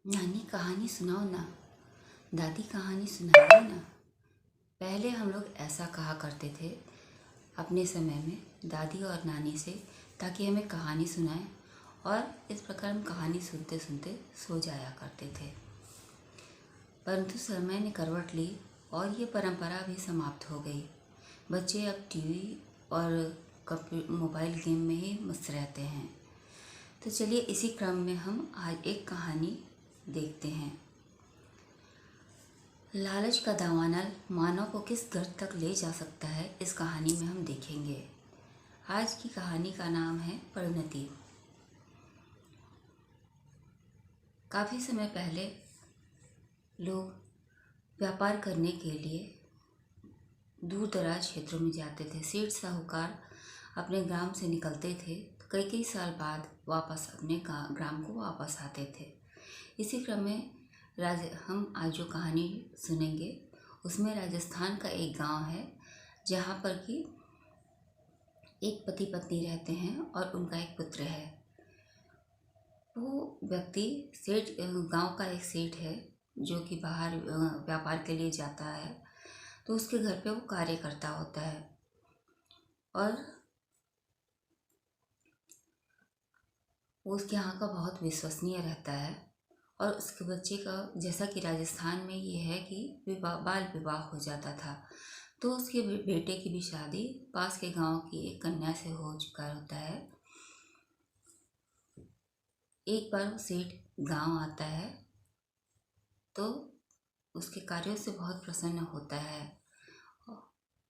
नानी कहानी सुनाओ ना। दादी कहानी सुनाइए ना। पहले हम लोग ऐसा कहा करते थे अपने समय में दादी और नानी से, ताकि हमें कहानी सुनाएं, और इस प्रकार हम कहानी सुनते सुनते सो जाया करते थे। परंतु समय ने करवट ली और ये परंपरा भी समाप्त हो गई। बच्चे अब टीवी और मोबाइल गेम में ही मस्त रहते हैं। तो चलिए इसी क्रम में हम आज एक कहानी देखते हैं। लालच का दावानल मानव को किस गर्त तक ले जा सकता है, इस कहानी में हम देखेंगे। आज की कहानी का नाम है परिणति। काफ़ी समय पहले लोग व्यापार करने के लिए दूर दराज क्षेत्रों में जाते थे। सेठ साहूकार अपने ग्राम से निकलते थे तो कई कई साल बाद वापस अपने ग्राम को वापस आते थे। इसी क्रम में हम आज जो कहानी सुनेंगे उसमें राजस्थान का एक गांव है, जहां पर कि एक पति पत्नी रहते हैं और उनका एक पुत्र है। वो व्यक्ति सेठ, गांव का एक सेठ है जो कि बाहर व्यापार के लिए जाता है, तो उसके घर पे वो कार्य करता होता है। और वो उसके यहाँ का बहुत विश्वसनीय रहता है। और उसके बच्चे का, जैसा कि राजस्थान में ये है कि बाल विवाह हो जाता था, तो उसके बेटे की भी शादी पास के गांव की एक कन्या से हो चुका होता है। एक बार सेठ गांव आता है तो उसके कार्यों से बहुत प्रसन्न होता है।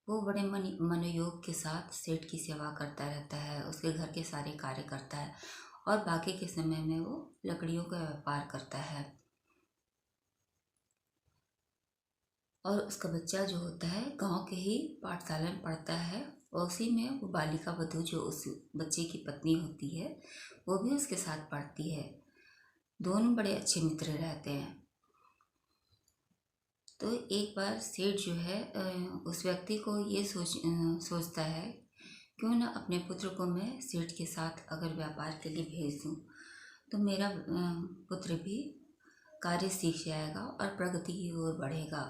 वो बड़े मनोयोग के साथ सेठ की सेवा करता रहता है, उसके घर के सारे कार्य करता है, और बाकी के समय में वो लकड़ियों का व्यापार करता है। और उसका बच्चा जो होता है गांव के ही पाठशाला में पढ़ता है, और उसी में वो बालिका वधू जो उस बच्चे की पत्नी होती है वो भी उसके साथ पढ़ती है। दोनों बड़े अच्छे मित्र रहते हैं। तो एक बार सेठ जो है उस व्यक्ति को ये सोचता है, क्यों ना अपने पुत्र को मैं सेठ के साथ अगर व्यापार के लिए भेज दूँ तो मेरा पुत्र भी कार्य सीख जाएगा और प्रगति की ओर बढ़ेगा।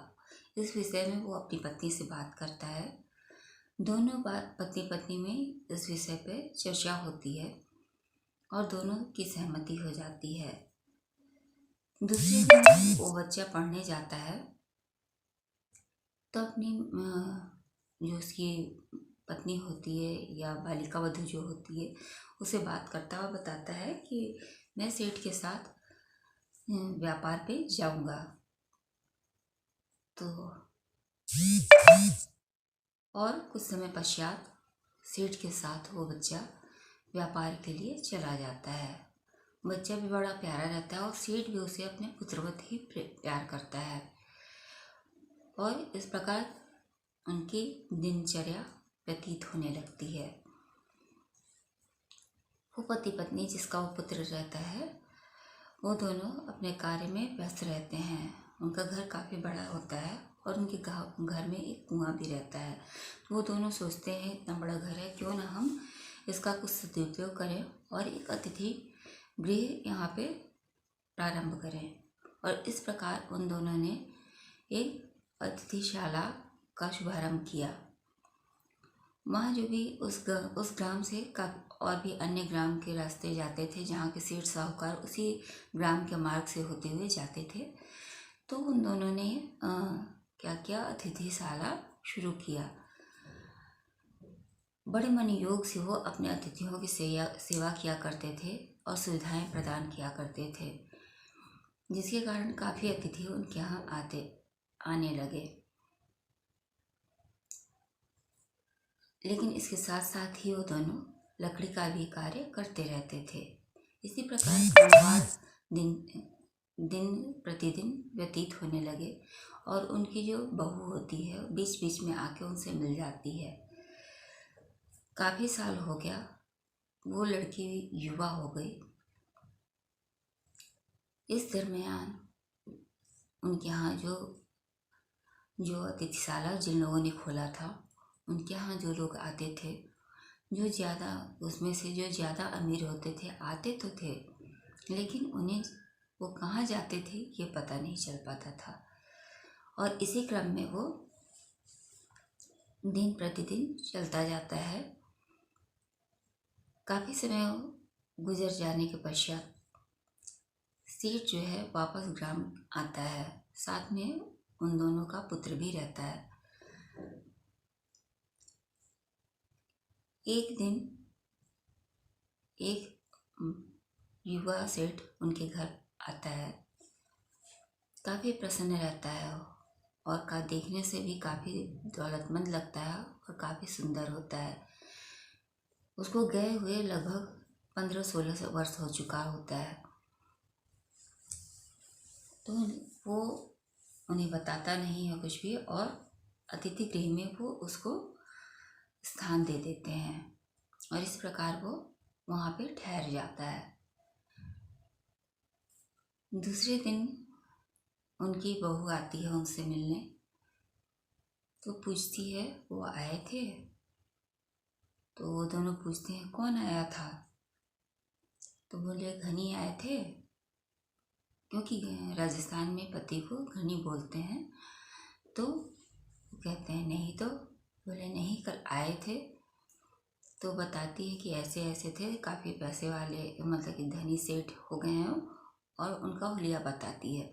इस विषय में वो अपनी पत्नी से बात करता है। दोनों बात पति पत्नी में इस विषय पे चर्चा होती है और दोनों की सहमति हो जाती है। दूसरे दिन वो बच्चा पढ़ने जाता है तो अपनी जो उसकी पत्नी होती है या बालिका वधू जो होती है उसे बात करता हुआ बताता है कि मैं सेठ के साथ व्यापार पे जाऊंगा। तो और कुछ समय पश्चात सेठ के साथ वो बच्चा व्यापार के लिए चला जाता है। बच्चा भी बड़ा प्यारा रहता है और सेठ भी उसे अपने पुत्रवत ही प्यार करता है। और इस प्रकार उनकी दिनचर्या व्यतीत होने लगती है। वो पति पत्नी जिसका वो पुत्र रहता है, वो दोनों अपने कार्य में व्यस्त रहते हैं। उनका घर काफ़ी बड़ा होता है और उनके घर में एक कुआं भी रहता है। वो दोनों सोचते हैं इतना बड़ा घर है, क्यों ना हम इसका कुछ सदुपयोग करें और एक अतिथि गृह यहाँ पे प्रारंभ करें। और इस प्रकार उन दोनों ने एक अतिथिशाला का शुभारंभ किया। वहाँ जो भी उस ग्राम से और भी अन्य ग्राम के रास्ते जाते थे, जहाँ के सेठ साहूकार उसी ग्राम के मार्ग से होते हुए जाते थे। तो उन दोनों ने क्या किया, अतिथिशाला शुरू किया। बड़े मन योग से वो अपने अतिथियों की सेवा किया करते थे और सुविधाएं प्रदान किया करते थे, जिसके कारण काफ़ी अतिथि उनके यहाँ आने लगे। लेकिन इसके साथ साथ ही वो दोनों लकड़ी का भी कार्य करते रहते थे। इसी प्रकार क्रमवार दिन प्रतिदिन व्यतीत होने लगे और उनकी जो बहू होती है बीच बीच में आके उनसे मिल जाती है। काफ़ी साल हो गया, वो लड़की युवा हो गई। इस दरमियान उनके यहाँ जो अतिथिशाला जिन लोगों ने खोला था, उनके यहाँ जो लोग आते थे, जो ज़्यादा उसमें से जो ज़्यादा अमीर होते थे आते तो थे, लेकिन उन्हें वो कहाँ जाते थे ये पता नहीं चल पाता था। और इसी क्रम में वो दिन प्रतिदिन चलता जाता है। काफ़ी समय गुजर जाने के पश्चात सेठ जो है वापस ग्राम आता है। साथ में उन दोनों का पुत्र भी रहता है। एक दिन एक युवा सेठ उनके घर आता है। काफ़ी प्रसन्न रहता है और का देखने से भी काफ़ी दौलतमंद लगता है और काफ़ी सुंदर होता है। उसको गए हुए लगभग 15-16 वर्ष हो चुका होता है। तो वो उन्हें बताता नहीं है कुछ भी और अतिथि गृह में वो उसको स्थान दे देते हैं और इस प्रकार वो वहाँ पे ठहर जाता है। दूसरे दिन उनकी बहू आती है उनसे मिलने। तो पूछती है वो आए थे? तो वो दोनों पूछते हैं कौन आया था? तो बोले घनी आए थे, क्योंकि राजस्थान में पति को घनी बोलते हैं। तो कहते हैं नहीं। तो बोले नहीं, कल आए थे। तो बताती है कि ऐसे ऐसे थे, काफ़ी पैसे वाले, मतलब कि धनी सेठ हो गए हैं और उनका हुलिया बताती है।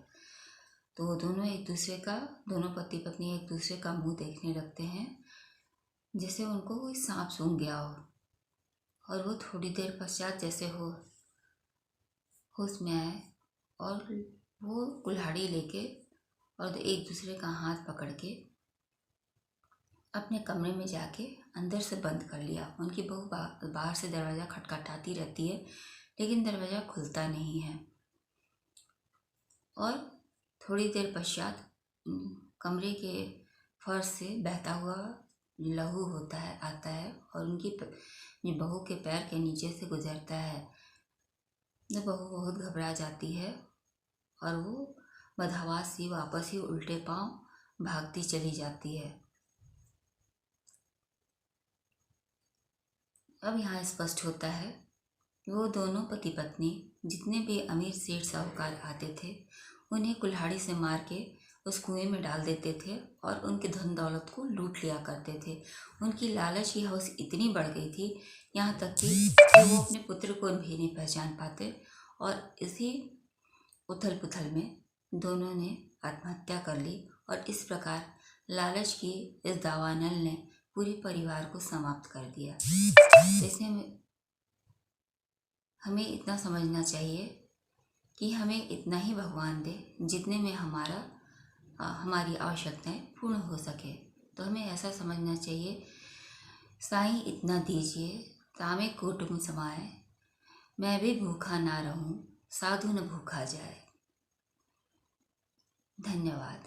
तो वो दोनों पति पत्नी एक दूसरे का मुंह देखने लगते हैं जैसे उनको कोई सांप सूंघ गया हो। और वो थोड़ी देर पश्चात जैसे होश में आए और वो कुल्हाड़ी लेके और एक दूसरे का हाथ पकड़ के अपने कमरे में जाके अंदर से बंद कर लिया। उनकी बहू बाहर से दरवाज़ा खटखटाती रहती है लेकिन दरवाज़ा खुलता नहीं है। और थोड़ी देर पश्चात कमरे के फर्श से बहता हुआ लहू आता है और उनकी बहू के पैर के नीचे से गुजरता है। तो बहू बहुत घबरा जाती है और वो बदहवास सी वापस ही उल्टे पांव भागती चली जाती है। अब यहाँ स्पष्ट होता है वो दोनों पति पत्नी जितने भी अमीर सेठ साहूकार आते थे उन्हें कुल्हाड़ी से मार के उस कुएं में डाल देते थे और उनके धन दौलत को लूट लिया करते थे। उनकी लालच की हवस इतनी बढ़ गई थी यहाँ तक कि वो अपने पुत्र को भी नहीं पहचान पाते। और इसी उथल पुथल में दोनों ने आत्महत्या कर ली और इस प्रकार लालच की इस दावानल ने पूरे परिवार को समाप्त कर दिया। इसमें हमें इतना समझना चाहिए कि हमें इतना ही भगवान दे जितने में हमारी आवश्यकताएं पूर्ण हो सके। तो हमें ऐसा समझना चाहिए, साईं इतना दीजिए तामे कुटुम्ब समाए, मैं भी भूखा ना रहूं साधु न भूखा जाए। धन्यवाद।